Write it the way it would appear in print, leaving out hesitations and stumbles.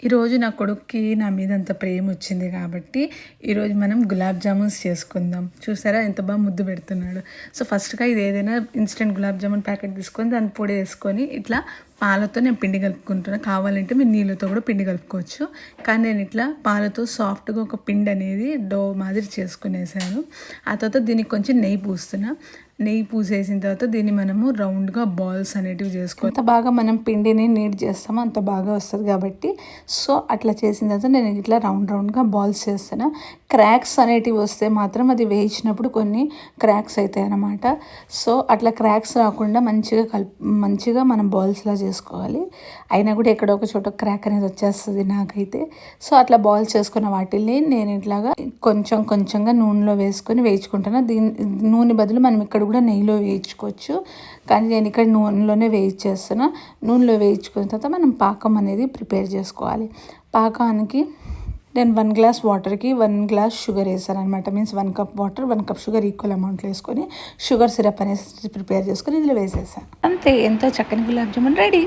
ఈరోజు నా కొడుక్కి నా మీద అంత ప్రేమ వచ్చింది కాబట్టి ఈరోజు మనం గులాబ్ జామున్స్ చేసుకుందాం. చూసారా ఎంత బాగా ముద్దు పెడుతున్నాడు. సో ఫస్ట్గా ఇది ఏదైనా ఇన్స్టెంట్ గులాబ్ జామున్ ప్యాకెట్ తీసుకొని దాన్ని పొడి వేసుకొని ఇట్లా పాలతో నేను పిండి కలుపుకుంటున్నాను. కావాలంటే మీరు నీళ్ళతో కూడా పిండి కలుపుకోవచ్చు. కానీ నేను ఇట్లా పాలతో సాఫ్ట్గా ఒక పిండి అనేది డో మాదిరి చేసుకునేసాను. ఆ తర్వాత దీనికి కొంచెం నెయ్యి పూస్తున్నా. నెయ్యి పూసేసిన తర్వాత దీన్ని మనము రౌండ్గా బాల్స్ అనేటివి చేసుకోవాలి. ఎంత బాగా మనం పిండిని నీట్ చేస్తామో అంత బాగా వస్తుంది కాబట్టి సో అట్లా చేసిన తర్వాత నేను ఇట్లా రౌండ్గా బాల్స్ చేస్తాను. క్రాక్స్ అనేటివి వస్తే మాత్రం అది వేయించినప్పుడు కొన్ని క్రాక్స్ అవుతాయి అన్నమాట. సో అట్లా క్రాక్స్ రాకుండా మంచిగా మనం బాల్స్లా చేసుకోవాలి. అయినా కూడా ఎక్కడో ఒక చోట క్రాక్ అనేది వచ్చేస్తుంది నాకైతే. సో అట్లా బాల్స్ చేసుకున్న వాటిని నేను ఇట్లాగా కొంచెంగా నూనెలో వేసుకొని వేయించుకుంటాను. నూనె బదులు మనం ఇక్కడ కూడా నెయ్యిలో వేయించుకోవచ్చు. కానీ నేను ఇక్కడ నూనెలోనే వేయించేస్తాను. నూనెలో వేయించుకున్న తర్వాత మనం పాకం అనేది ప్రిపేర్ చేసుకోవాలి. పాకానికి నేను 1 గ్లాస్ వాటర్కి 1 గ్లాస్ షుగర్ వేసాను అనమాట. Means 1 cup water 1 cup sugar equal అమౌంట్లో వేసుకొని షుగర్ సిరప్ అనేసి ప్రిపేర్ చేసుకొని ఇందులో వేసేసాను. అంతే, ఎంతో చక్కని గులాబ్ జామున్ రెడీ.